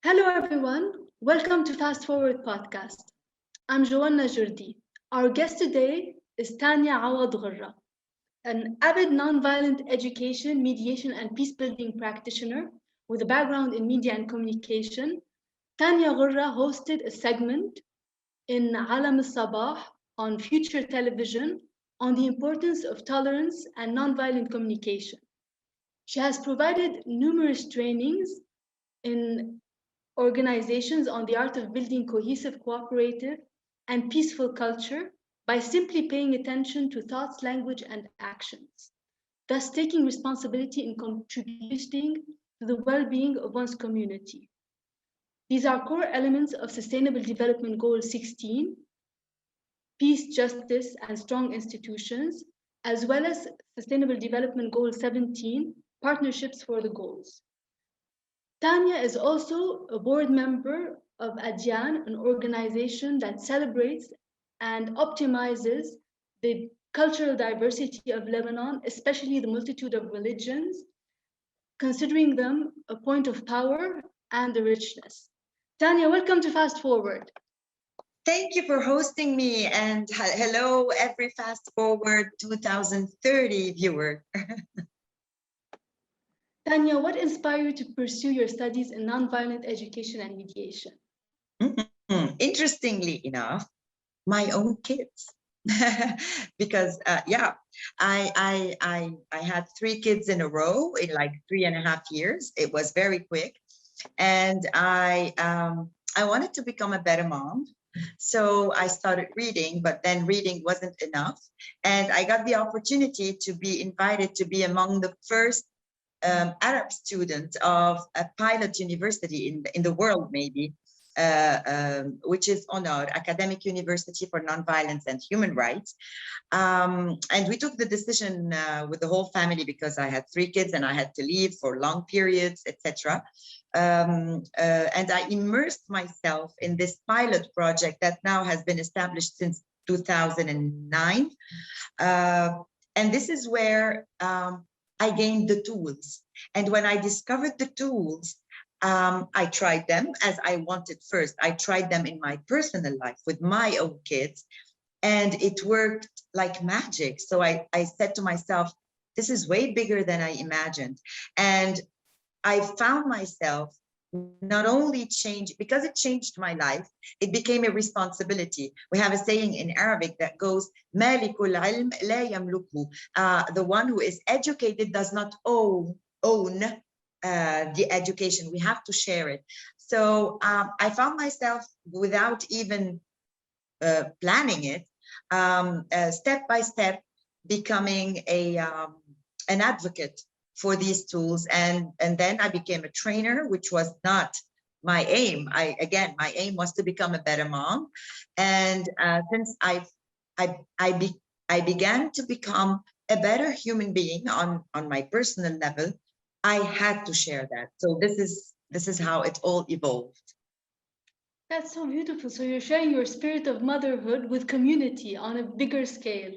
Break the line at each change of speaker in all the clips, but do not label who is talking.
Hello, everyone. Welcome to Fast Forward Podcast. I'm Joanna Jordi. Our guest today is Tanya Ghorra, an avid nonviolent education, mediation, and peace building practitioner with a background in media and communication. Tanya Ghorra hosted a segment in Alam al-Sabah on Future Television on the importance of tolerance and nonviolent communication. She has provided numerous trainings in organizations on the art of building cohesive, cooperative, and peaceful culture by simply paying attention to thoughts, language, and actions, thus taking responsibility in contributing to the well being of one's community. These are core elements of Sustainable Development Goal 16, peace, justice, and strong institutions, as well as Sustainable Development Goal 17, partnerships for the goals. Tanya is also a board member of Adyan, an organization that celebrates and optimizes the cultural diversity of Lebanon, especially the multitude of religions, considering them a point of power and the richness. Tanya, welcome to Fast Forward.
Thank you for hosting me, and hello, every Fast Forward 2030 viewer.
Tanya, what inspired you to pursue your studies in nonviolent education and mediation?
Interestingly enough, my own kids. Because I had 3 kids in a row in like 3.5 years. It was very quick, and I wanted to become a better mom. So I started reading, but then reading wasn't enough. And I got the opportunity to be invited to be among the first Arab students of a pilot university in the world, maybe, which is honored, Academic University for Nonviolence and Human Rights. And we took the decision with the whole family because I had 3 kids and I had to leave for long periods, etc. And I immersed myself in this pilot project that now has been established since 2009. And this is where I gained the tools. And when I discovered the tools, I tried them as I wanted first. I tried them in my personal life with my own kids, and it worked like magic. So I said to myself, this is way bigger than I imagined. And I found myself not only because it changed my life, it became a responsibility. We have a saying in Arabic that goes, Malikul ilm la yamluku. The one who is educated does not own the education. We have to share it. So I found myself, without even planning it, step by step, becoming an advocate for these tools, and then I became a trainer, which was not my aim. My aim was to become a better mom, and since I began to become a better human being on my personal level, I had to share that. So this is how it all evolved.
That's so beautiful. So you're sharing your spirit of motherhood with community on a bigger scale.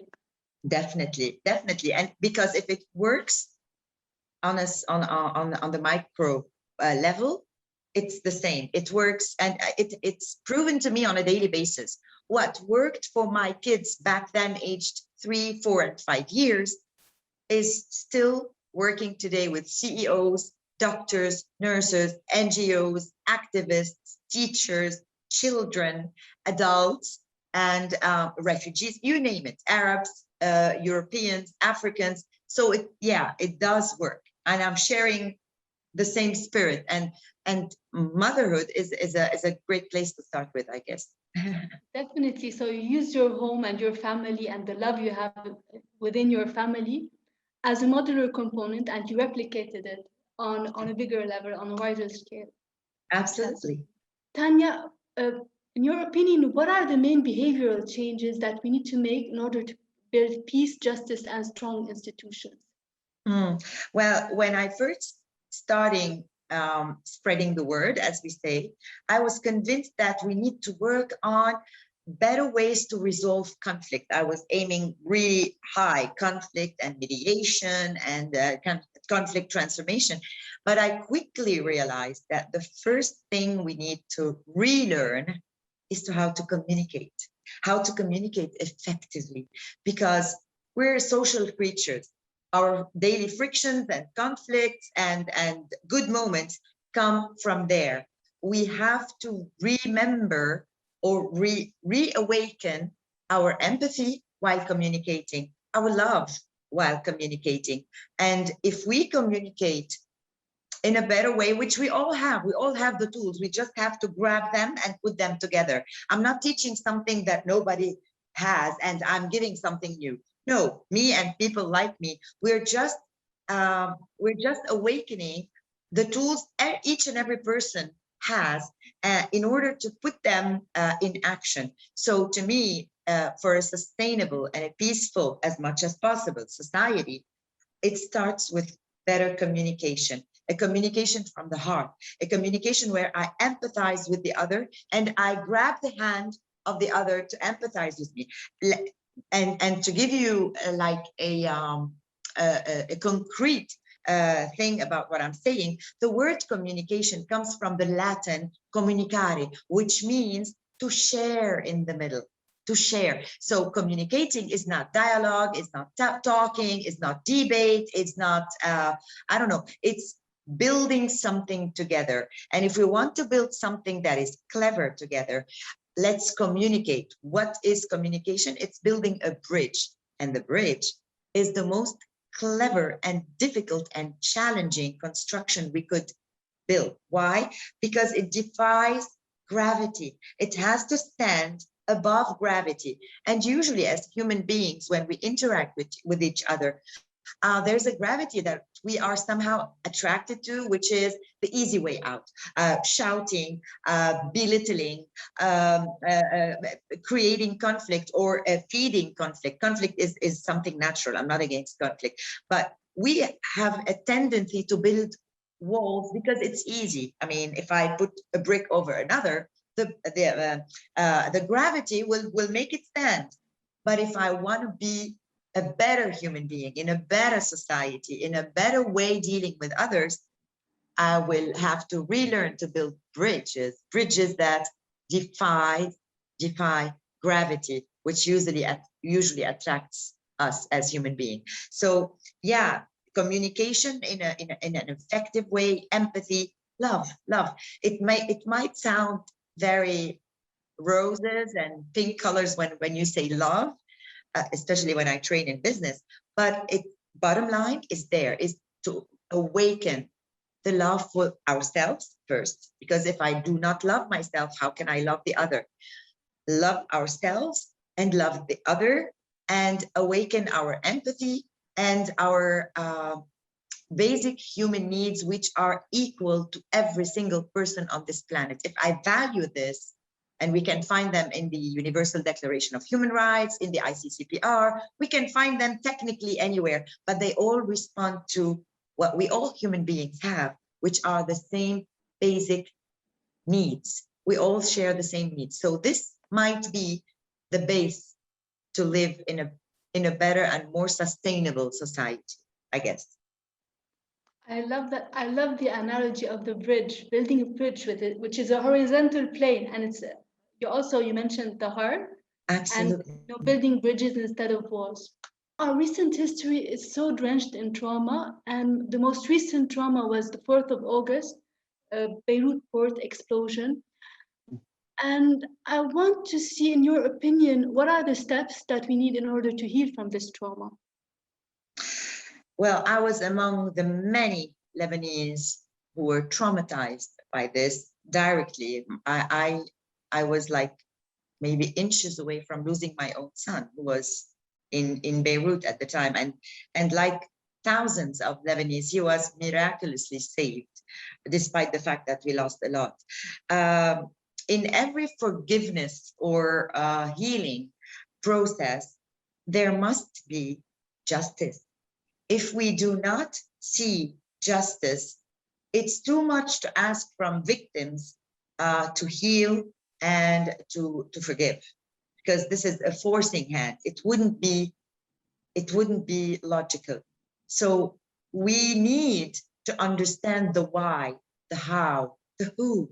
Definitely, and because if it works on the micro level, it's the same. It works, and it's proven to me on a daily basis. What worked for my kids back then, aged 3, 4, and 5 years, is still working today with CEOs, doctors, nurses, NGOs, activists, teachers, children, adults, and refugees, you name it, Arabs, Europeans, Africans. So it does work. And I'm sharing the same spirit, and motherhood is a great place to start with, I guess.
Definitely. So you use your home and your family and the love you have within your family as a modular component, and you replicated it on a bigger level, on a wider scale.
Absolutely.
Tanya, in your opinion, what are the main behavioral changes that we need to make in order to build peace, justice, and strong institutions?
Well, when I first starting spreading the word, as we say, I was convinced that we need to work on better ways to resolve conflict. I was aiming really high, conflict and mediation and conflict transformation. But I quickly realized that the first thing we need to relearn is to how to communicate effectively, because we're social creatures. Our daily frictions and conflicts and good moments come from there. We have to remember or reawaken our empathy while communicating, our love while communicating. And if we communicate in a better way, which we all have the tools, we just have to grab them and put them together. I'm not teaching something that nobody has and I'm giving something new. No, me and people like me, we're just awakening the tools each and every person has in order to put them in action. So to me, for a sustainable and a peaceful, as much as possible, society, it starts with better communication, a communication from the heart, a communication where I empathize with the other and I grab the hand of the other to empathize with me. And to give you like a concrete thing about what I'm saying, the word communication comes from the Latin communicare, which means to share in the middle, to share. So communicating is not dialogue, it's not talking, it's not debate, it's not, I don't know, it's building something together. And if we want to build something that is clever together, let's communicate. What is communication? It's building a bridge. And the bridge is the most clever and difficult and challenging construction we could build. Why? Because it defies gravity. It has to stand above gravity. And usually as human beings, when we interact with each other, there's a gravity that we are somehow attracted to, which is the easy way out, shouting, belittling, creating conflict or feeding conflict. Conflict is something natural. I'm not against conflict, but we have a tendency to build walls because it's easy. I mean, if I put a brick over another, the gravity will make it stand. But if I want to be a better human being, in a better society, in a better way dealing with others, I will have to relearn to build bridges that defy gravity, which usually attracts us as human beings. So yeah, communication in an effective way, empathy, love. It might sound very roses and pink colors when you say love, especially when I train in business. But bottom line is to awaken the love for ourselves first. Because if I do not love myself, how can I love the other? Love ourselves and love the other and awaken our empathy and our basic human needs, which are equal to every single person on this planet. If I value this, and we can find them in the Universal Declaration of Human Rights, in the ICCPR, we can find them technically anywhere, but they all respond to what we all human beings have, which are the same basic needs. We all share the same needs. So this might be the base to live in a better and more sustainable society, I guess.
I love that. I love the analogy of the bridge, building a bridge with it, which is a horizontal plane. And it's you mentioned the heart.
Absolutely.
And building bridges instead of walls. Our recent history is so drenched in trauma, and the most recent trauma was the 4th of August, Beirut port explosion. And I want to see, in your opinion, what are the steps that we need in order to heal from this trauma?
Well, I was among the many Lebanese who were traumatized by this directly. I was like maybe inches away from losing my own son, who was in Beirut at the time. And like thousands of Lebanese, he was miraculously saved, despite the fact that we lost a lot. In every forgiveness or healing process, there must be justice. If we do not see justice, it's too much to ask from victims to heal and to forgive, because this is a forcing hand. It wouldn't be logical. So We need to understand the why, the how, the who.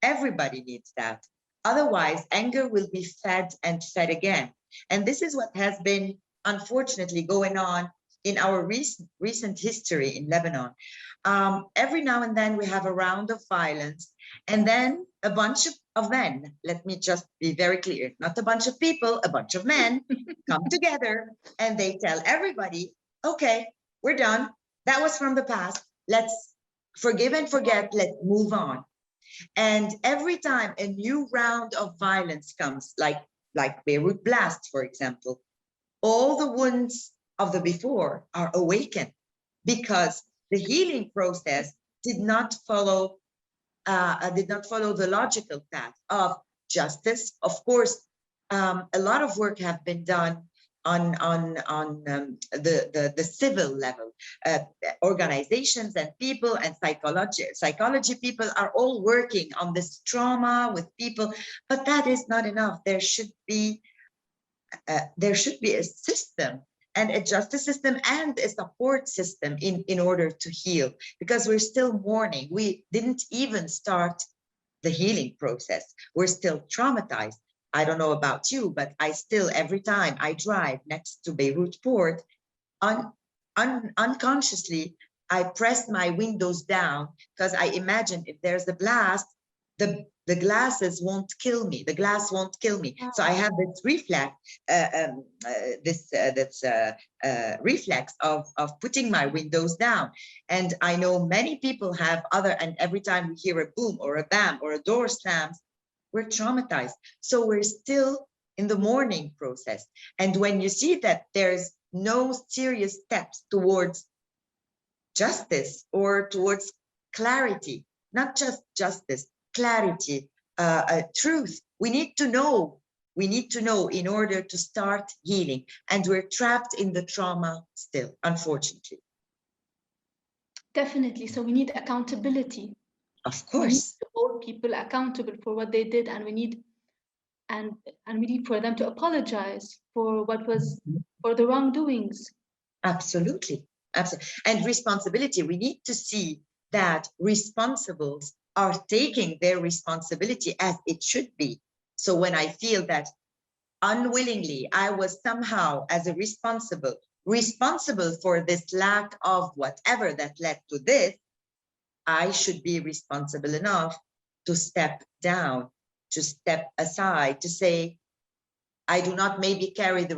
Everybody needs that. Otherwise, anger will be fed and fed again. And this is what has been, unfortunately, going on in our recent history in Lebanon. Every now and then we have a round of violence, and then a bunch of men, let me just be very clear, not a bunch of people, a bunch of men come together and they tell everybody, okay, we're done. That was from the past. Let's forgive and forget. Let's move on. And every time a new round of violence comes, like Beirut blast, for example, all the wounds of the before are awakened because the healing process did not follow the logical path of justice. Of course, a lot of work have been done on the civil level. Organizations and people and psychology people are all working on this trauma with people, but that is not enough. There should be a system and a justice system and a support system in order to heal, because we're still mourning. We didn't even start the healing process. We're still traumatized. I don't know about you, but I still, every time I drive next to Beirut port, unconsciously, I press my windows down because I imagine if there's a blast, the glasses won't kill me. The glass won't kill me. So I have this reflex, reflex of putting my windows down. And I know many people have other, and every time we hear a boom or a bam or a door slams, we're traumatized. So we're still in the mourning process. And when you see that there's no serious steps towards justice or towards clarity, not just justice, clarity, truth. We need to know in order to start healing. And we're trapped in the trauma still, unfortunately.
Definitely. So we need accountability.
Of
We need
course.
to hold people accountable for what they did, and we need for them to apologize for what was for the wrongdoings.
Absolutely. Absolutely. And responsibility. We need to see that responsibles are taking their responsibility as it should be. So when I feel that unwillingly I was somehow as a responsible for this lack of whatever that led to this, I should be responsible enough to step down, to step aside, to say, I do not maybe carry the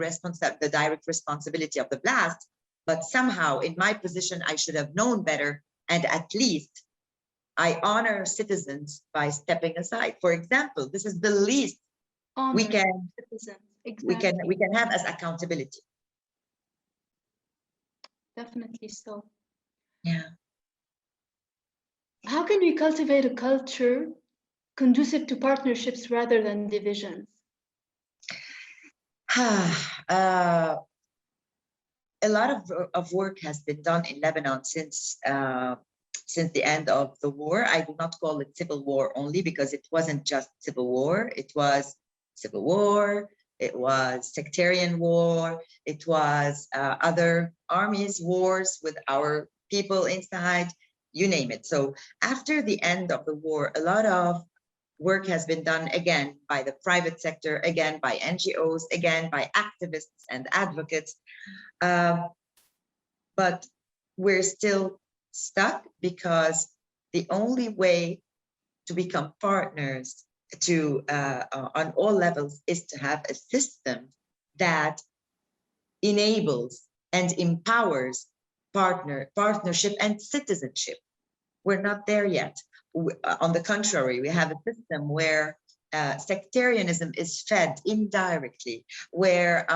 direct responsibility of the blast, but somehow in my position, I should have known better. And at least I honor citizens by stepping aside. For example, this is the least we can have as accountability.
Definitely so.
Yeah.
How can we cultivate a culture conducive to partnerships rather than divisions?
A lot of work has been done in Lebanon since the end of the war. I do not call it civil war only because it wasn't just civil war. It was civil war, it was sectarian war, it was other armies, wars with our people inside, you name it. So after the end of the war, a lot of work has been done again by the private sector, again by NGOs, again by activists and advocates. But we're still stuck because the only way to become partners on all levels is to have a system that enables and empowers partnership and citizenship. We're not there yet. On the contrary, we have a system where sectarianism is fed indirectly, where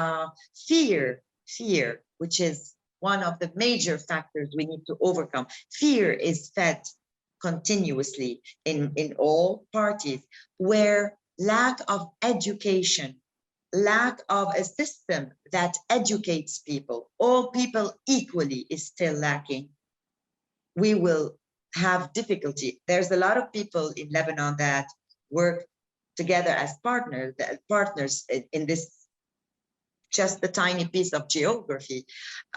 fear, which is one of the major factors we need to overcome, fear is fed continuously in all parties, where lack of education, lack of a system that educates people, all people equally, is still lacking. We will have difficulty. There's a lot of people in Lebanon that work together as partners in this just a tiny piece of geography,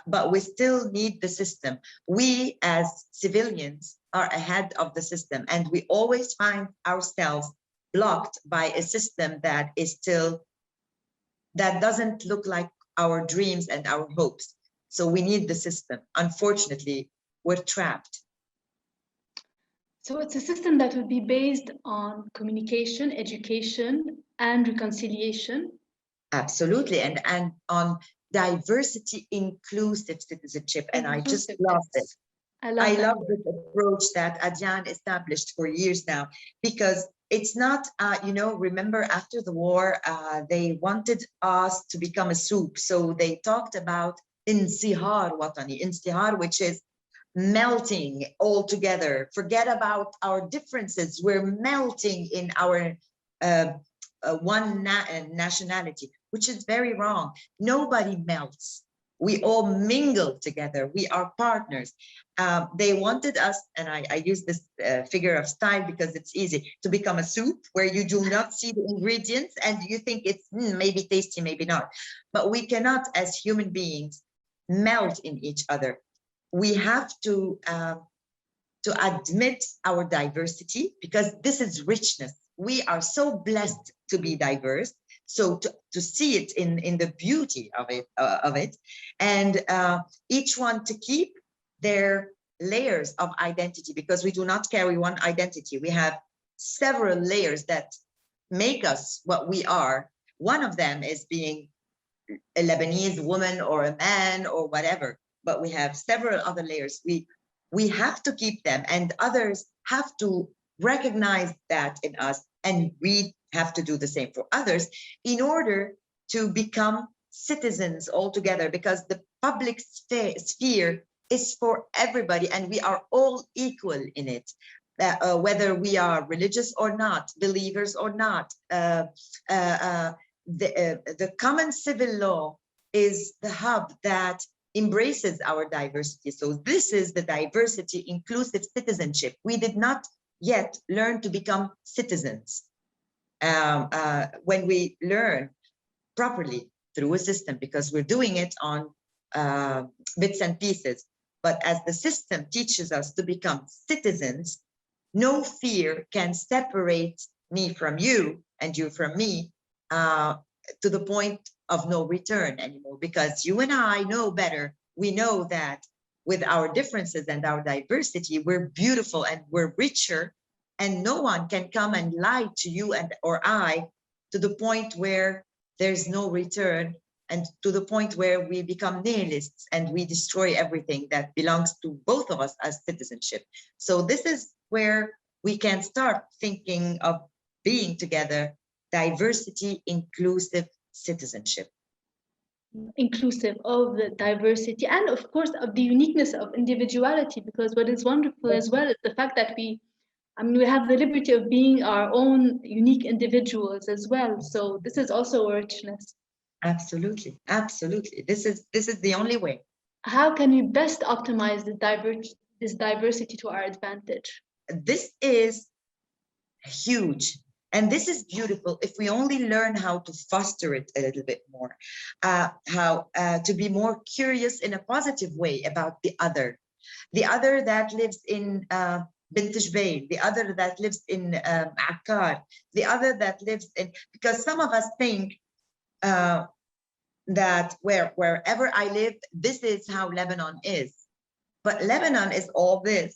but we still need the system. We as civilians are ahead of the system, and we always find ourselves blocked by a system that is still, that doesn't look like our dreams and our hopes. So we need the system. Unfortunately, we're trapped.
So it's a system that would be based on communication, education, and reconciliation.
Absolutely, and on diversity, inclusive citizenship. And I just love this. I love this approach that Adyan established for years now, because it's not, remember after the war, they wanted us to become a soup. So they talked about insihar watani, insihar, which is melting all together. Forget about our differences. We're melting in our one nationality, which is very wrong. Nobody melts. We all mingle together. We are partners. They wanted us, and I use this figure of style because it's easy, to become a soup where you do not see the ingredients and you think it's maybe tasty, maybe not. But we cannot, as human beings, melt in each other. We have to admit our diversity, because this is richness. We are so blessed to be diverse. So to see it in the beauty of it, and each one to keep their layers of identity, because we do not carry one identity. We have several layers that make us what we are. One of them is being a Lebanese woman or a man or whatever, but we have several other layers. We have to keep them, and others have to recognize that in us, and we have to do the same for others in order to become citizens altogether, because the public sphere is for everybody and we are all equal in it. Whether we are religious or not, believers or not, the common civil law is the hub that embraces our diversity. So this is the diversity inclusive citizenship. We did not yet learn to become citizens. When we learn properly through a system, because we're doing it on bits and pieces. But as the system teaches us to become citizens, no fear can separate me from you and you from me to the point of no return anymore, because you and I know better. We know that with our differences and our diversity, we're beautiful and we're richer, and no one can come and lie to you and or I to the point where there's no return, and to the point where we become nihilists and we destroy everything that belongs to both of us as citizenship. So this is where we can start thinking of being together, diversity, inclusive citizenship.
Inclusive of the diversity and of course of the uniqueness of individuality, because what is wonderful as well is the fact that we have the liberty of being our own unique individuals as well. So this is also a richness.
Absolutely, absolutely. This is the only way.
How can we best optimize this diversity to our advantage?
This is huge. And this is beautiful if we only learn how to foster it a little bit more, how to be more curious in a positive way about the other that lives in Bint Jbeil, the other that lives in Akkar, the other that lives in, because some of us think that wherever I live, this is how Lebanon is. But Lebanon is all this.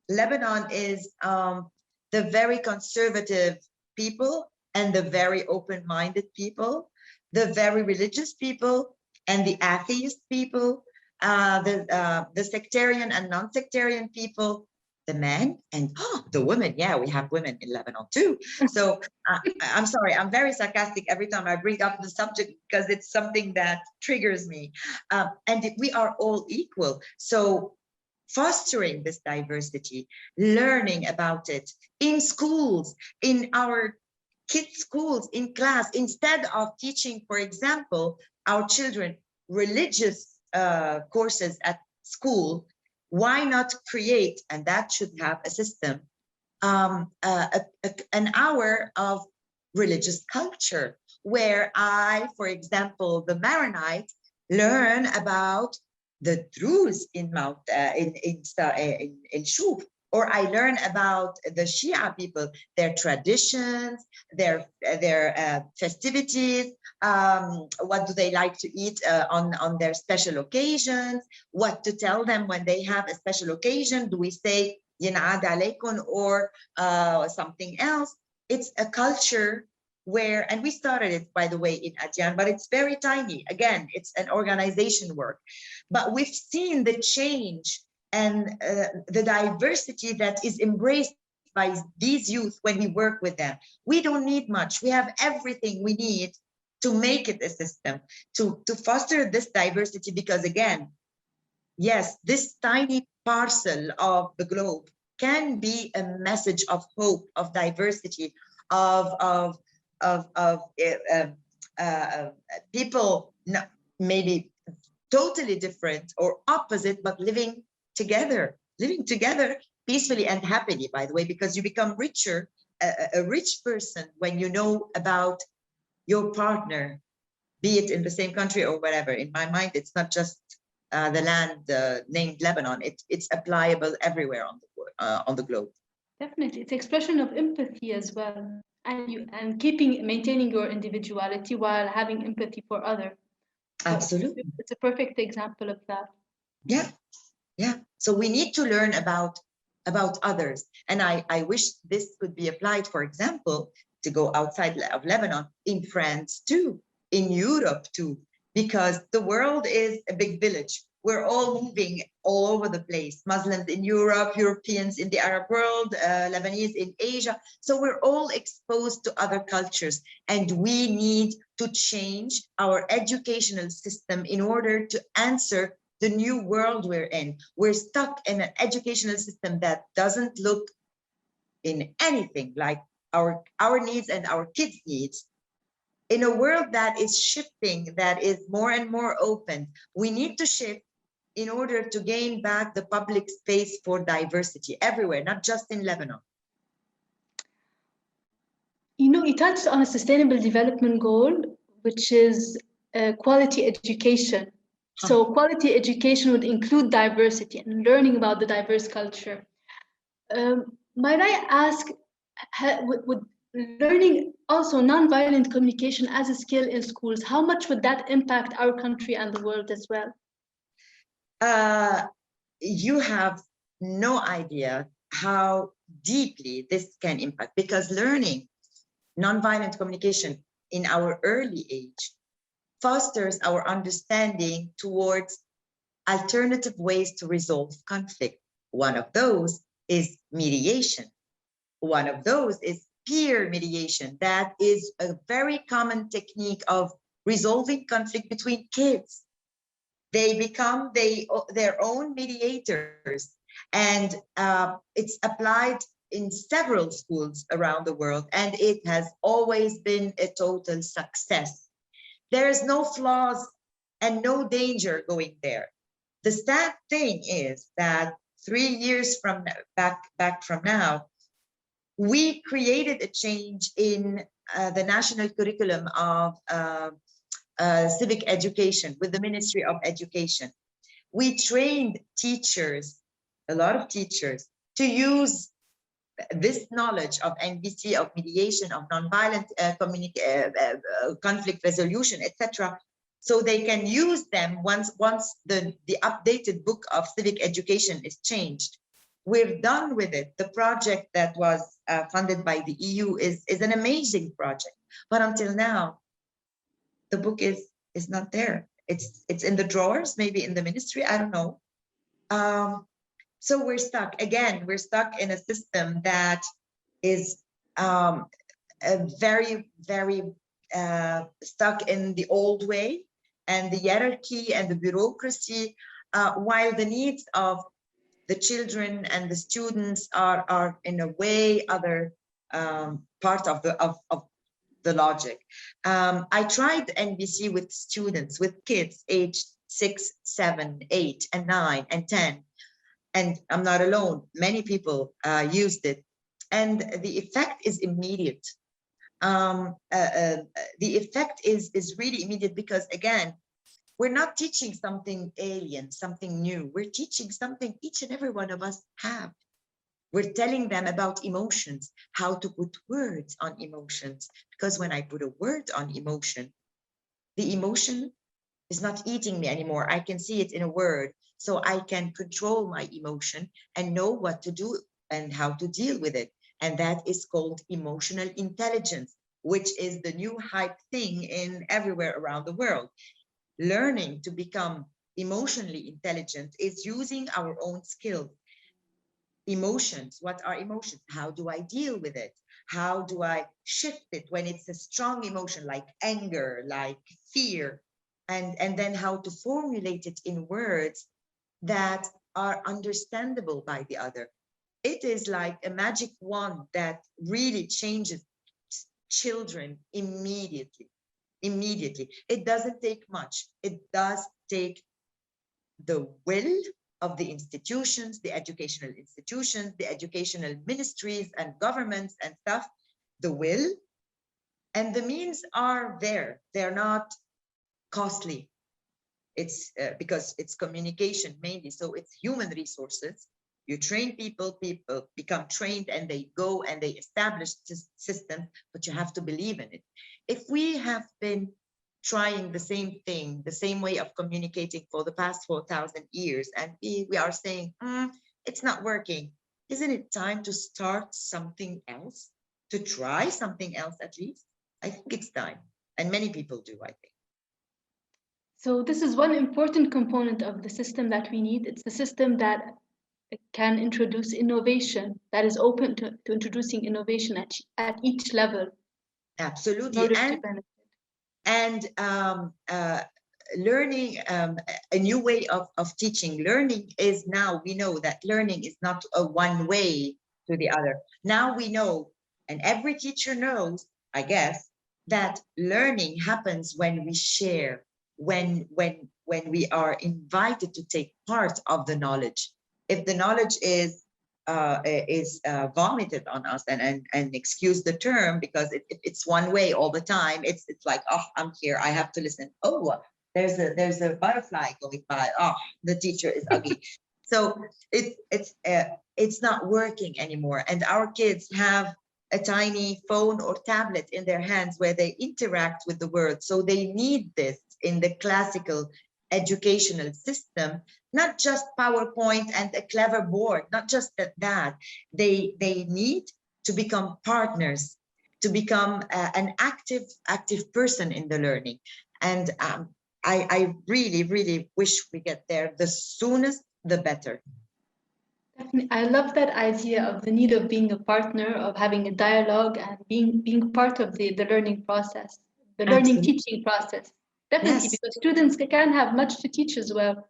Lebanon is the very conservative people and the very open-minded people, the very religious people and the atheist people, the sectarian and non-sectarian people, the men and the women. Yeah, we have women in Lebanon too. So I'm sorry, I'm very sarcastic every time I bring up the subject because it's something that triggers me. And we are all equal. So fostering this diversity, learning about it in schools, in our kids' schools, in class, instead of teaching, for example, our children religious courses at school, why not create, and that should have a system, an hour of religious culture where I, for example, the Maronite, learn about the Druze in in Shuf, or I learn about the Shia people, their traditions, their festivities, what do they like to eat on their special occasions, what to tell them when they have a special occasion. Do we say Yin'ad alaykum or something else? It's a culture where, and we started it, by the way, in Adyan, but it's very tiny. Again, it's an organization work. But we've seen the change and the diversity that is embraced by these youth when we work with them. We don't need much. We have everything we need to make it a system, to foster this diversity, because again, yes, this tiny parcel of the globe can be a message of hope, of diversity, of people maybe totally different or opposite, but living together peacefully and happily, by the way, because you become richer, a rich person when you know about your partner, be it in the same country or whatever. In my mind, it's not just the land named Lebanon. It's applicable everywhere on the globe.
Definitely, it's expression of empathy as well, and maintaining your individuality while having empathy for others. So
Absolutely.
it's a perfect example of that.
Yeah, yeah. So we need to learn about others, and I wish this could be applied, for example, to go outside of Lebanon, in France too, in Europe too, because the world is a big village. We're all moving all over the place. Muslims in Europe, Europeans in the Arab world, Lebanese in Asia. So we're all exposed to other cultures, and we need to change our educational system in order to answer the new world we're in. We're stuck in an educational system that doesn't look in anything like our needs and our kids' needs. In a world that is shifting, that is more and more open, we need to shift in order to gain back the public space for diversity everywhere, not just in Lebanon.
You know, you touched on a sustainable development goal, which is quality education. So quality education would include diversity and learning about the diverse culture. Might I ask, would learning also nonviolent communication as a skill in schools, how much would that impact our country and the world as well?
You have no idea how deeply this can impact, because learning nonviolent communication in our early age fosters our understanding towards alternative ways to resolve conflict. One of those is mediation. One of those is peer mediation. That is a very common technique of resolving conflict between kids. They become their own mediators, and it's applied in several schools around the world, and it has always been a total success. There is no flaws and no danger going there. The sad thing is that 3 years from back from now, we created a change in the national curriculum of civic education with the Ministry of Education. We trained teachers, a lot of teachers, to use this knowledge of NVC, of mediation, of nonviolent conflict resolution, etc., so they can use them once the updated book of civic education is changed. We're done with it. The project that was funded by the EU is an amazing project, but until now, the book is not there. It's in the drawers, maybe in the ministry, I don't know. So we're stuck. Again, we're stuck in a system that is very, very stuck in the old way and the hierarchy and the bureaucracy, while the needs of the children and the students are in a way other part of the logic. I tried NVC with students, with kids aged 6, 7, 8, and 9, and 10. And I'm not alone. Many people used it. And the effect is immediate. the effect is really immediate, because again, we're not teaching something alien, something new. We're teaching something each and every one of us have. We're telling them about emotions, how to put words on emotions. Because when I put a word on emotion, the emotion is not eating me anymore. I can see it in a word. So I can control my emotion and know what to do and how to deal with it. And that is called emotional intelligence, which is the new hype thing in everywhere around the world. Learning to become emotionally intelligent is using our own skills. Emotions, what are emotions? How do I deal with it? How do I shift it when it's a strong emotion like anger, like fear? And then how to formulate it in words that are understandable by the other. It is like a magic wand that really changes children immediately. Immediately. It doesn't take much. It does take the will of the institutions, the educational institutions, the educational ministries and governments and stuff, the will, and the means are there. They're not costly. It's because it's communication mainly. So it's human resources. You train people, people become trained, and they go and they establish systems, but you have to believe in it. If we have been trying the same thing, the same way of communicating for the past 4,000 years, and we are saying, it's not working, isn't it time to start something else, to try something else at least? I think it's time. And many people do, I think.
So this is one important component of the system that we need. It's the system that can introduce innovation, that is open to introducing innovation at each level in
Absolutely.
order to benefit.
And learning, a new way of teaching. Learning is now, we know that learning is not a one way to the other. Now we know, and every teacher knows, I guess, that learning happens when we share, when we are invited to take part of the knowledge. If the knowledge is vomited on us, and excuse the term, because it's one way all the time. It's like, oh, I'm here, I have to listen. Oh, there's a butterfly going by. Oh, the teacher is ugly. So it's not working anymore. And our kids have a tiny phone or tablet in their hands where they interact with the world. So they need this in the classical educational system, not just PowerPoint and a clever board, not just that. They need to become partners, to become an active person in the learning. And I really, really wish we get there. The soonest, the better.
Definitely. I love that idea of the need of being a partner, of having a dialogue and being part of the learning process, the learning
Absolutely.
teaching process. Definitely,
Yes,
because students can have much to teach as well.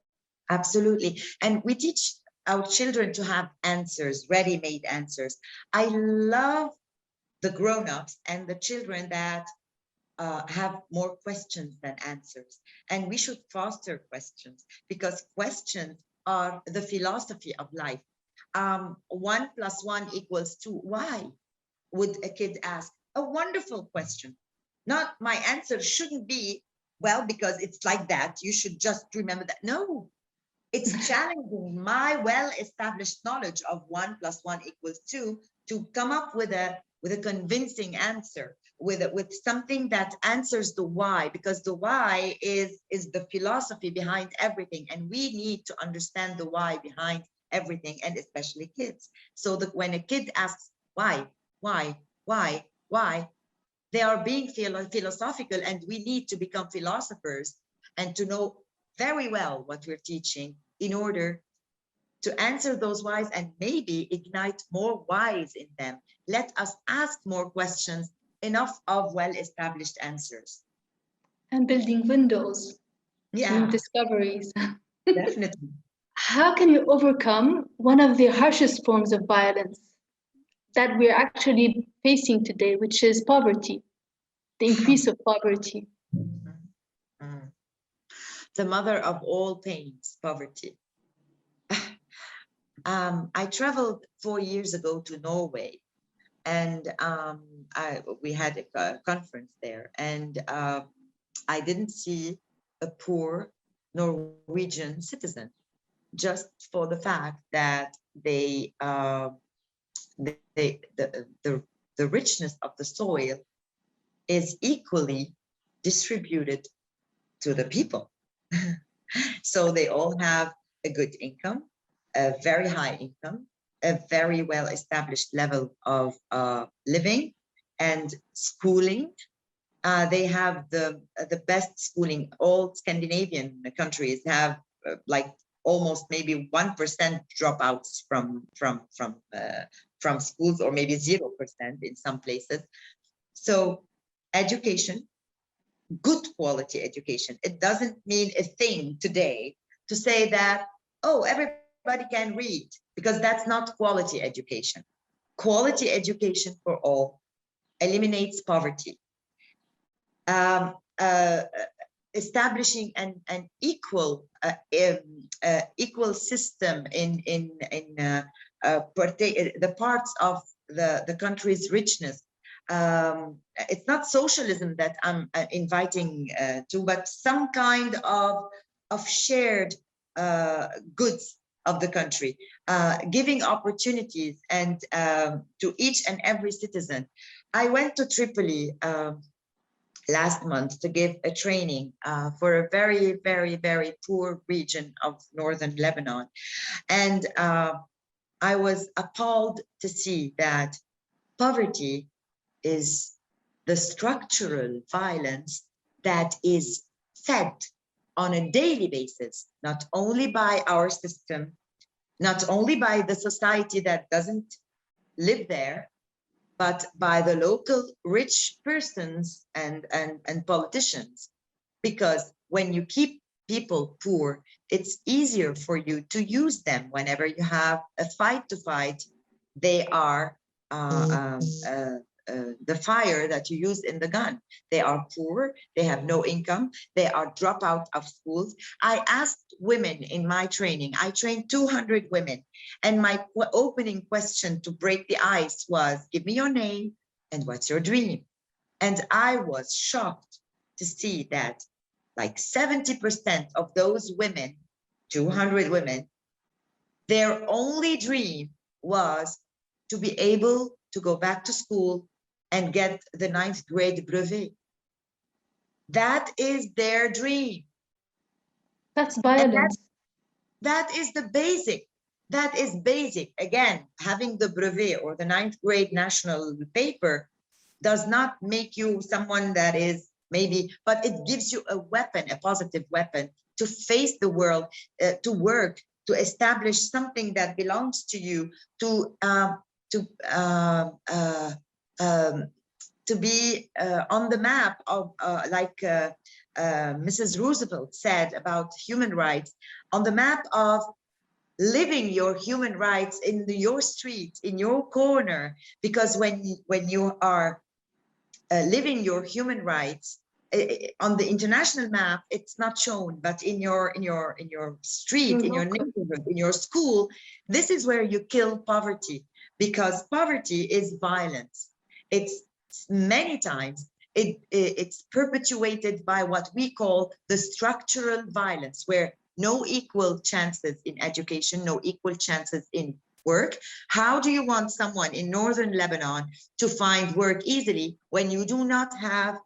absolutely. And we teach our children to have answers, ready-made answers. I love the grown-ups and the children that have more questions than answers. And we should foster questions, because questions are the philosophy of life. 1 + 1 = 2. Why would a kid ask? A wonderful question. Not, my answer shouldn't be, well, because it's like that, you should just remember that. No, it's challenging my well-established knowledge of 1 + 1 = 2 to come up with a convincing answer, with something that answers the why, because the why is the philosophy behind everything, and we need to understand the why behind everything, and especially kids. So that when a kid asks why, they are being philosophical, and we need to become philosophers and to know very well what we're teaching in order to answer those whys and maybe ignite more whys in them. Let us ask more questions, enough of well-established answers.
And building windows, new
Yeah,
discoveries.
definitely.
How can you overcome one of the harshest forms of violence that we're actually facing today, which is poverty, the increase of poverty?
Mm. The mother of all pains, poverty. I traveled 4 years ago to Norway, and we had a conference there, and I didn't see a poor Norwegian citizen, just for the fact that the richness of the soil is equally distributed to the people. So they all have a good income, a very high income, a very well-established level of living and schooling. They have the best schooling. All Scandinavian countries have like almost maybe 1% dropouts from schools, or maybe 0% in some places. So education, good quality education. It doesn't mean a thing today to say that, oh, everybody can read, because that's not quality education. Quality education for all eliminates poverty. Establishing an equal equal system in the parts of the country's richness. It's not socialism that I'm inviting to, but some kind of shared goods of the country, giving opportunities and to each and every citizen. I went to Tripoli last month to give a training for a very, very, very poor region of northern Lebanon. And I was appalled to see that poverty is the structural violence that is fed on a daily basis, not only by our system, not only by the society that doesn't live there, but by the local rich persons and politicians. Because when you keep people poor, it's easier for you to use them whenever you have a fight to fight. They are the fire that you use in the gun. They are poor, they have no income, they are drop out of schools. I asked women in my training, I trained 200 women, and my opening question to break the ice was, give me your name and what's your dream? And I was shocked to see that like 70% of those women, 200 women, their only dream was to be able to go back to school and get the 9th grade brevet. That is their dream.
That's violence.
That is the basic. That is basic. Again, having the brevet or the 9th grade national paper does not make you someone that is maybe, but it gives you a weapon, a positive weapon to face the world, to work, to establish something that belongs to you, to be on the map of, like Mrs. Roosevelt said about human rights, on the map of living your human rights in your street, in your corner. Because when you are living your human rights on the international map, it's not shown, but in your street, in your neighborhood, in your school, this is where you kill poverty, because poverty is violence. It's many times it's perpetuated by what we call the structural violence, where no equal chances in education, no equal chances in work. How do you want someone in northern Lebanon to find work easily when you do not have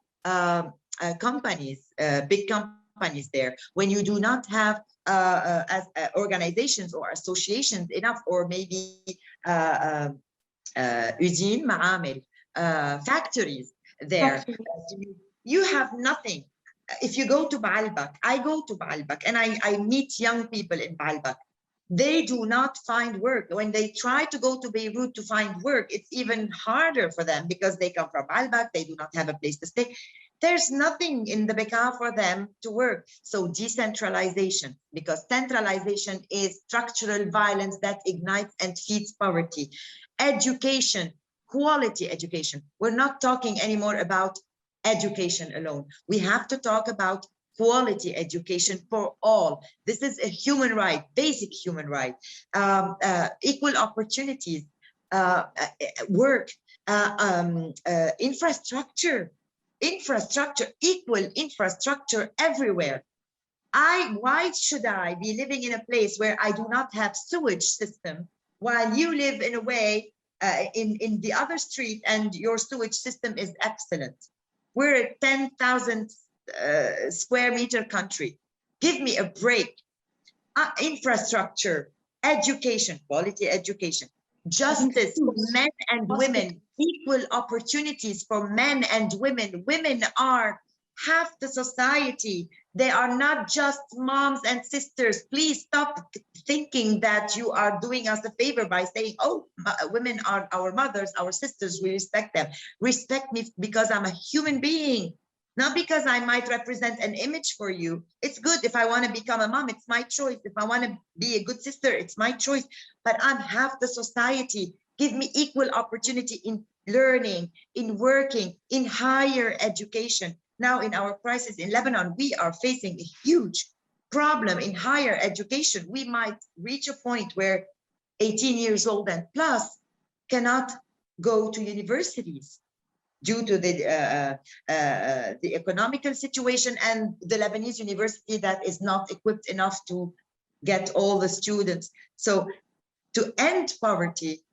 companies, big companies there, when you do not have organizations or associations enough, or maybe usines, معامل, factories there. You have nothing. If you go to Baalbek, I go to Baalbek and I meet young people in Baalbek. They do not find work. When they try to go to Beirut to find work, it's even harder for them because they come from Baalbek, they do not have a place to stay. There's nothing in the Bekaa for them to work. So decentralization, because centralization is structural violence that ignites and feeds poverty. Education, quality education. We're not talking anymore about education alone. We have to talk about quality education for all. This is a human right, basic human right. Equal opportunities, work, infrastructure, equal infrastructure everywhere. Why should I be living in a place where I do not have sewage system while you live in a way in the other street and your sewage system is excellent? We're a 10,000 square meter country. Give me a break. Infrastructure, education, quality education, justice for men and women, equal opportunities for men and women. Women are half the society. They are not just moms and sisters. Please stop thinking that you are doing us a favor by saying, oh, women are our mothers, our sisters, we respect them. Respect me because I'm a human being, not because I might represent an image for you. It's good if I want to become a mom, it's my choice. If I want to be a good sister, it's my choice. But I'm half the society. Give me equal opportunity in learning, in working, in higher education. Now in our crisis in Lebanon, we are facing a huge problem in higher education. We might reach a point where 18 years old and plus cannot go to universities due to the economical situation and the Lebanese university that is not equipped enough to get all the students. So to end poverty,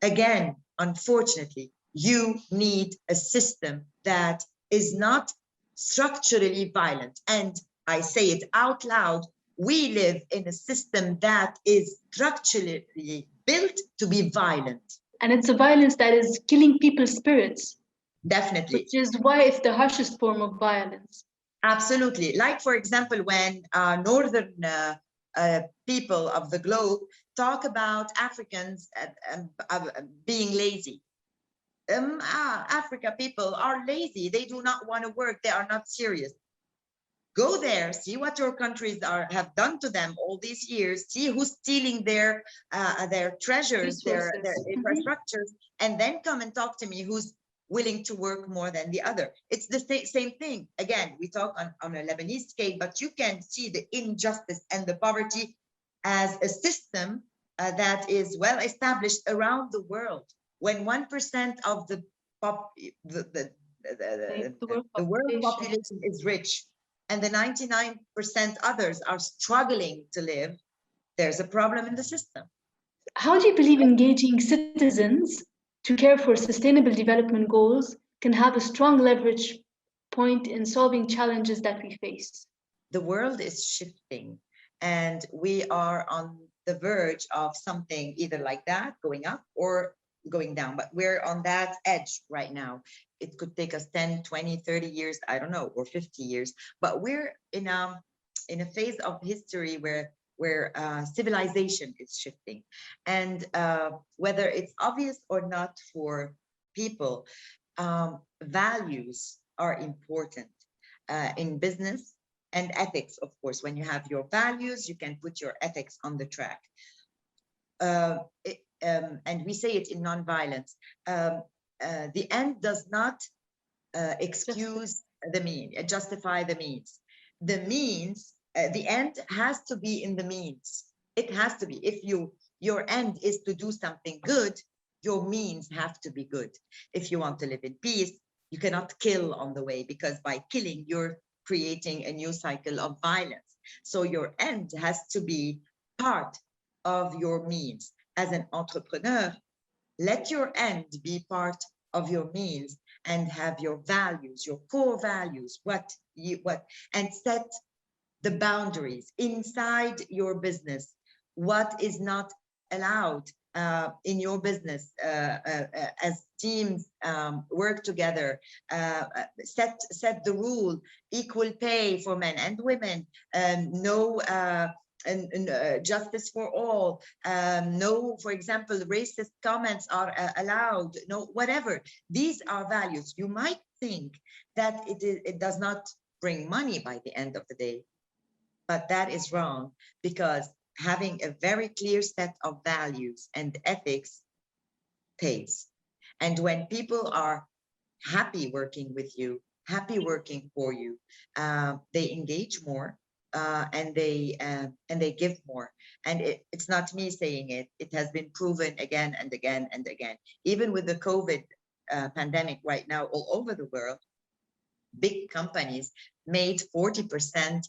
again, unfortunately, you need a system that is not structurally violent. And I say it out loud, we live in a system that is structurally built to be violent.
And it's a violence that is killing people's spirits.
Definitely.
Which is why it's the harshest form of violence.
Absolutely. Like, for example, when northern people of the globe talk about Africans being lazy. Africa people are lazy. They do not want to work. They are not serious. Go there, see what your countries have done to them all these years, see who's stealing their treasures, their infrastructures, and then come and talk to me who's willing to work more than the other. It's the same thing. Again, we talk on a Lebanese scale, but you can see the injustice and the poverty as a system that is well established around the world. When 1% of the world population is rich, and the 99% others are struggling to live, there's a problem in the system.
How do you believe engaging citizens to care for sustainable development goals can have a strong leverage point in solving challenges that we face?
The world is shifting, and we are on the verge of something either like that, going up or going down, but we're on that edge right now. It could take us 10, 20, 30 years, I don't know, or 50 years, but we're in a phase of history where civilization is shifting. And whether it's obvious or not for people, values are important in business and ethics. Of course, when you have your values, you can put your ethics on the track. And we say it in nonviolence. The end does not excuse the means, justify the means. The means, the end has to be in the means. It has to be. If your end is to do something good, your means have to be good. If you want to live in peace, you cannot kill on the way, because by killing, you're creating a new cycle of violence. So your end has to be part of your means. As an entrepreneur, let your end be part of your means and have your values, your core values, and set the boundaries inside your business. What is not allowed in your business as teams work together, set the rule, equal pay for men and women, no justice for all, no, for example, racist comments are allowed, no, whatever. These are values. You might think that it does not bring money by the end of the day, but that is wrong, because having a very clear set of values and ethics pays. And when people are happy working with you, happy working for you, they engage more, and they give more. And it's not me saying it. It has been proven again and again and again. Even with the COVID pandemic right now all over the world, big companies made 40%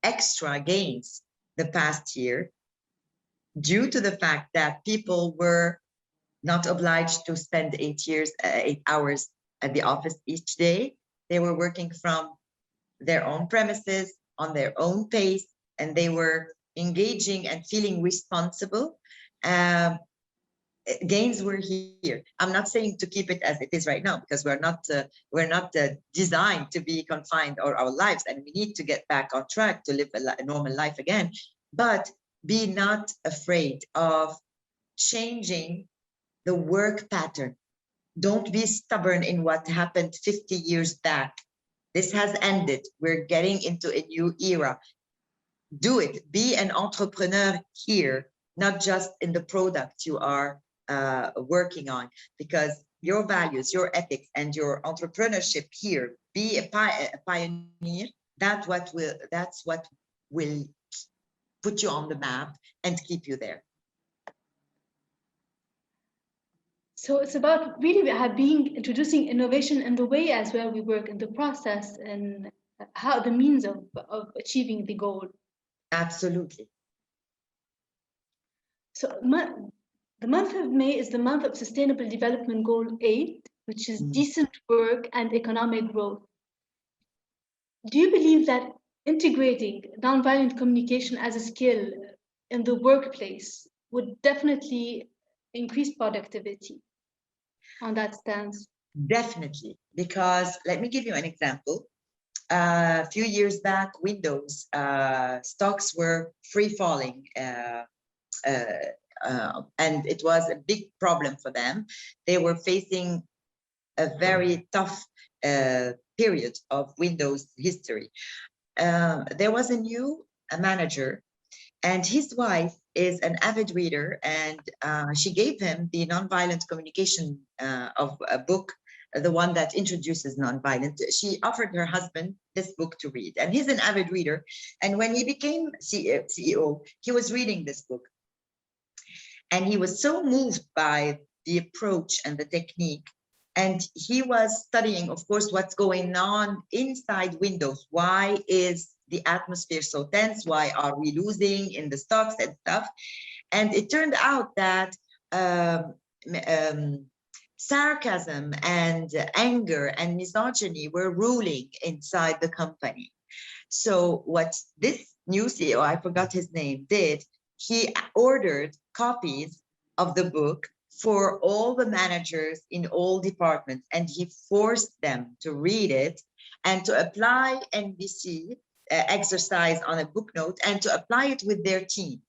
extra gains the past year due to the fact that people were not obliged to spend 8 hours at the office each day. They were working from their own premises on their own pace, and they were engaging and feeling responsible. Gains were here. I'm not saying to keep it as it is right now, because we're not designed to be confined or our lives, and we need to get back on track to live a normal life again. But be not afraid of changing the work pattern. Don't be stubborn in what happened 50 years back. This has ended. We're getting into a new era. Do it. Be an entrepreneur here, not just in the product you are working on, because your values, your ethics, and your entrepreneurship here, be a pioneer. That's what will put you on the map and keep you there.
So it's about really being introducing innovation in the way as well we work in the process and how the means of achieving the goal.
Absolutely.
So the month of May is the month of Sustainable Development Goal 8, which is decent work and economic growth. Do you believe that integrating nonviolent communication as a skill in the workplace would definitely increase productivity on that stance?
Definitely, because let me give you an example. A few years back, Windows stocks were free falling, and it was a big problem for them. They were facing a very tough period of Windows history. There was a new manager, and his wife is an avid reader, and she gave him the nonviolent communication of a book, the one that introduces nonviolent. She offered her husband this book to read, and he's an avid reader. And when he became CEO, he was reading this book, and he was so moved by the approach and the technique. And he was studying, of course, what's going on inside Windows. Why is the atmosphere so tense? Why are we losing in the stocks and stuff? And it turned out that sarcasm and anger and misogyny were ruling inside the company. So what this new CEO, I forgot his name, did, he ordered copies of the book for all the managers in all departments, and he forced them to read it and to apply NVC exercise on a book note and to apply it with their teams.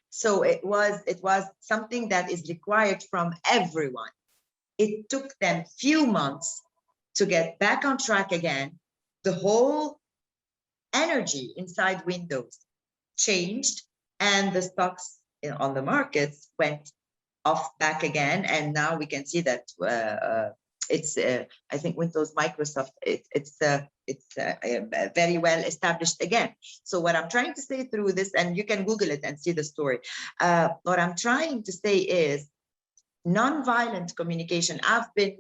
So it was something that is required from everyone. It took them few months to get back on track again. The whole energy inside Windows changed, and the stocks on the markets went off back again. And now we can see that it's I think Windows Microsoft, it's very well established again. So what I'm trying to say through this, and you can Google it and see the story, what I'm trying to say is nonviolent communication. I've been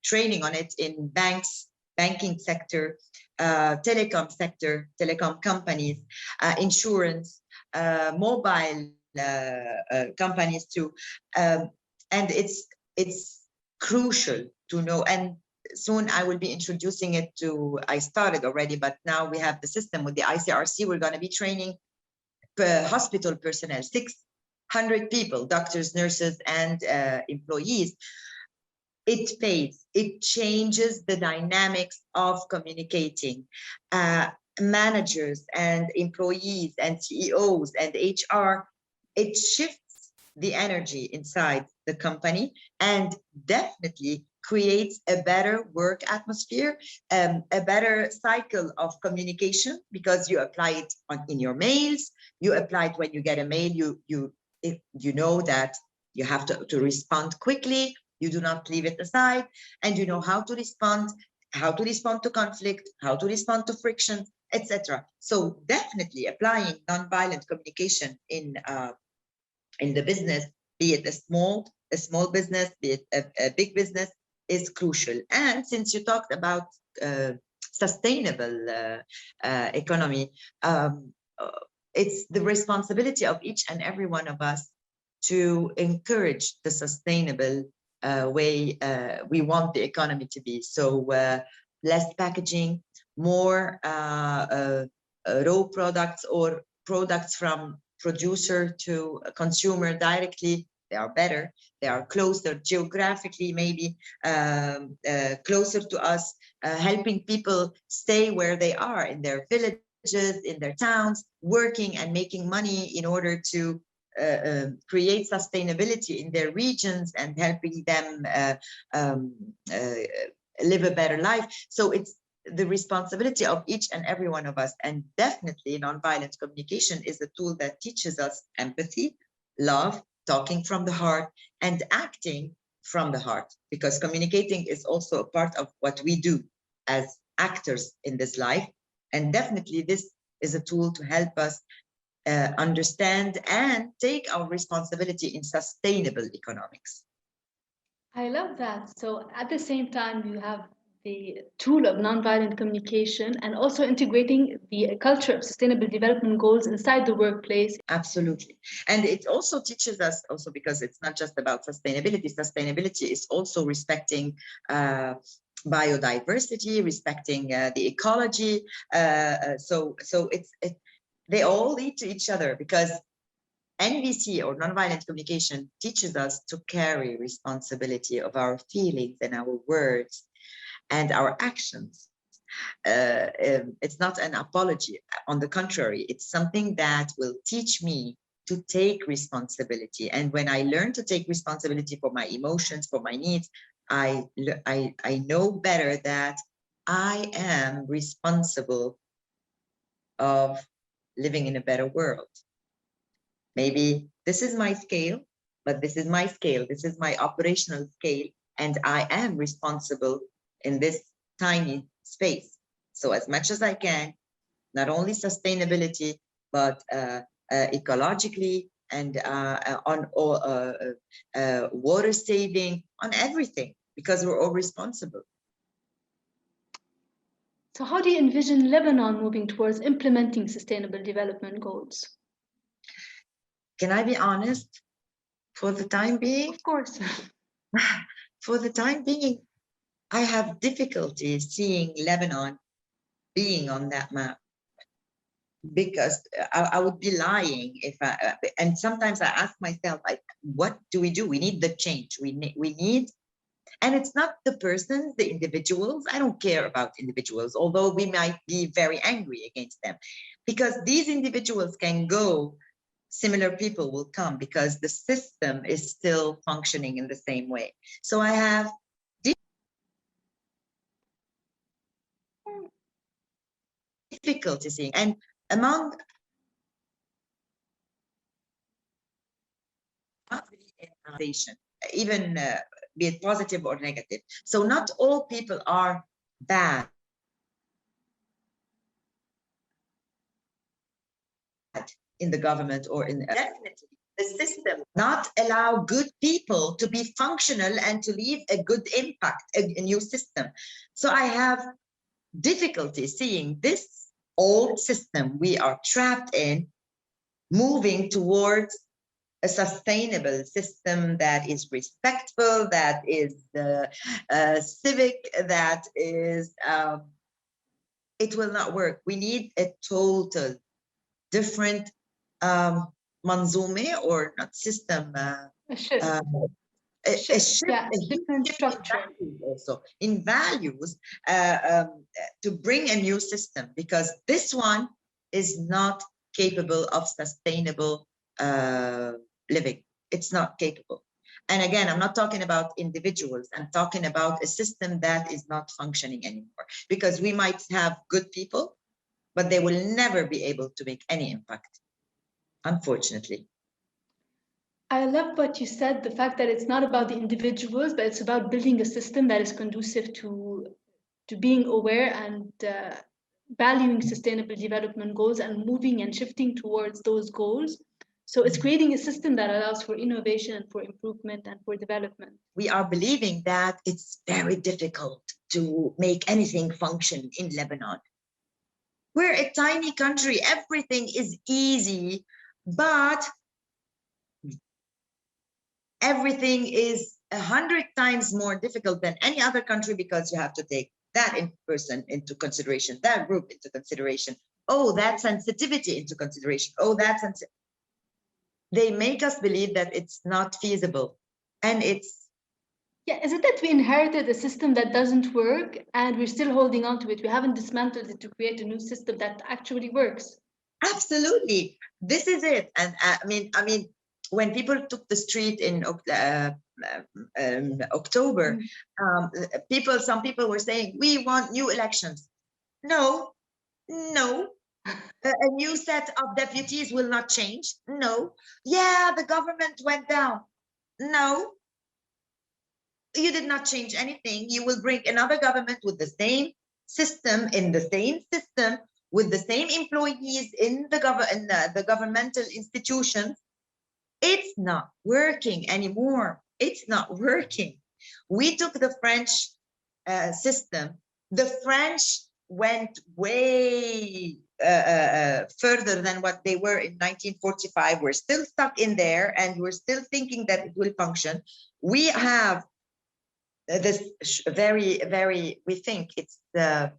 training on it in banking sector, telecom companies, insurance, mobile companies too, and it's crucial to know. And soon I will be introducing it to, I started already, but now we have the system with the ICRC. We're going to be training hospital personnel, 600 people, doctors, nurses, and employees. It pays, it changes the dynamics of communicating. Managers and employees and CEOs and HR, it shifts the energy inside the company and definitely creates a better work atmosphere, a better cycle of communication, because you apply it in your mails, you apply it when you get a mail, you know that you have to respond quickly, you do not leave it aside, and you know how to respond to conflict, how to respond to friction, etc. So definitely applying nonviolent communication in the business be it a small business, be it a big business, is crucial. And since you talked about sustainable economy, it's the responsibility of each and every one of us to encourage the sustainable way we want the economy to be. So less packaging, more raw products or products from producer to consumer directly. They are better. They are closer geographically, maybe closer to us, helping people stay where they are in their villages, in their towns, working and making money in order to create sustainability in their regions and helping them live a better life. So it's the responsibility of each and every one of us. And definitely nonviolent communication is a tool that teaches us empathy, love, talking from the heart, and acting from the heart, because communicating is also a part of what we do as actors in this life. And definitely this is a tool to help us understand and take our responsibility in sustainable economics.
I love that. So at the same time, you have the tool of nonviolent communication and also integrating the culture of sustainable development goals inside the workplace.
Absolutely. And it also teaches us also, because it's not just about sustainability. Sustainability is also respecting biodiversity, respecting the ecology. So they all lead to each other, because NVC, or nonviolent communication, teaches us to carry responsibility of our feelings and our words and our actions. It's not an apology. On the contrary, it's something that will teach me to take responsibility. And when I learn to take responsibility for my emotions, for my needs, I know better that I am responsible of living in a better world. Maybe this is my scale, but this is my scale. This is my operational scale, and I am responsible in this tiny space. So as much as I can, not only sustainability, but ecologically and on water saving, on everything, because we're all responsible.
So how do you envision Lebanon moving towards implementing sustainable development goals?
Can I be honest? For the time being,
Of course.
for the time being, I have difficulty seeing Lebanon being on that map, because I would be lying if and sometimes I ask myself, like, what do? We need the change. We need, and it's not the persons, the individuals. I don't care about individuals, although we might be very angry against them, because these individuals can go, similar people will come, because the system is still functioning in the same way. So I have difficulty seeing, and among even be it positive or negative. So not all people are bad in the government or in definitely the system not allow good people to be functional and to leave a good impact, a new system. So I have difficulty seeing this old system we are trapped in moving towards a sustainable system that is respectful, that is civic, that is, it will not work. We need a total different manzume, or not system,
A shift.
a shift,
Yeah,
a
different
shift
structure.
also in values, to bring a new system, because this one is not capable of sustainable living. It's not capable. And again, I'm not talking about individuals. I'm talking about a system that is not functioning anymore, because we might have good people, but they will never be able to make any impact, unfortunately.
I love what you said, the fact that it's not about the individuals, but it's about building a system that is conducive to being aware and valuing sustainable development goals and moving and shifting towards those goals. So it's creating a system that allows for innovation and for improvement and for development.
We are believing that it's very difficult to make anything function in Lebanon. We're a tiny country, everything is easy, but everything is 100 times more difficult than any other country, because you have to take that person into consideration, that group into consideration. Oh, that sensitivity into consideration. Oh, they make us believe that it's not feasible. And it's...
Yeah, is it that we inherited a system that doesn't work and we're still holding on to it? We haven't dismantled it to create a new system that actually works.
Absolutely. This is it. And I mean, when people took the street in October, some people were saying, we want new elections. No. A new set of deputies will not change. No. Yeah, the government went down. No. You did not change anything. You will bring another government with the same system, in the same system, with the same employees in the governmental institutions. It's not working anymore. It's not working. We took the French system. The French went way further than what they were in 1945. We're still stuck in there, and we're still thinking that it will function. We have this we think it's a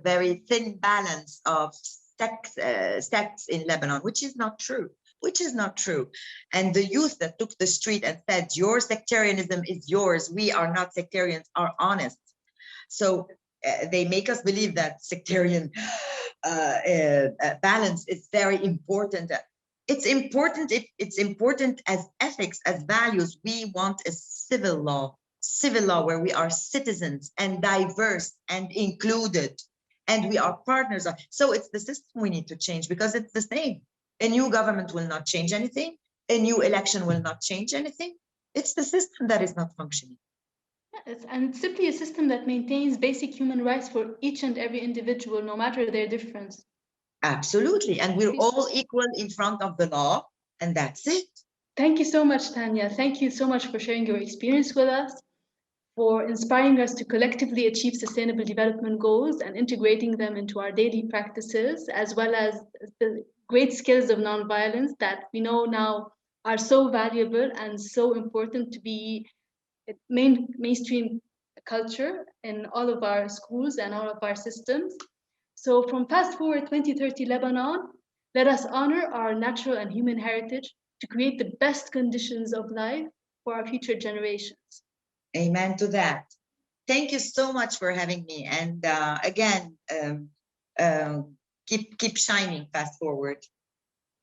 very thin balance of sects in Lebanon, which is not true. And the youth that took the street and said, your sectarianism is yours, we are not sectarians, are honest. So they make us believe that sectarian balance is very important. It's important. It's important as ethics, as values. We want a civil law where we are citizens and diverse and included, and we are partners. So it's the system we need to change, because it's the same. A new government will not change anything. A new election will not change anything. It's the system that is not functioning.
Yes, and it's simply a system that maintains basic human rights for each and every individual, no matter their difference.
Absolutely. And we're all equal in front of the law, and that's it.
Thank you so much, Tanya. Thank you so much for sharing your experience with us, for inspiring us to collectively achieve sustainable development goals and integrating them into our daily practices, as well as the great skills of nonviolence that we know now are so valuable and so important to be mainstream culture in all of our schools and all of our systems. So from Fast Forward 2030 Lebanon, let us honor our natural and human heritage to create the best conditions of life for our future generations.
Amen to that. Thank you so much for having me. And again, keep shining, Fast Forward.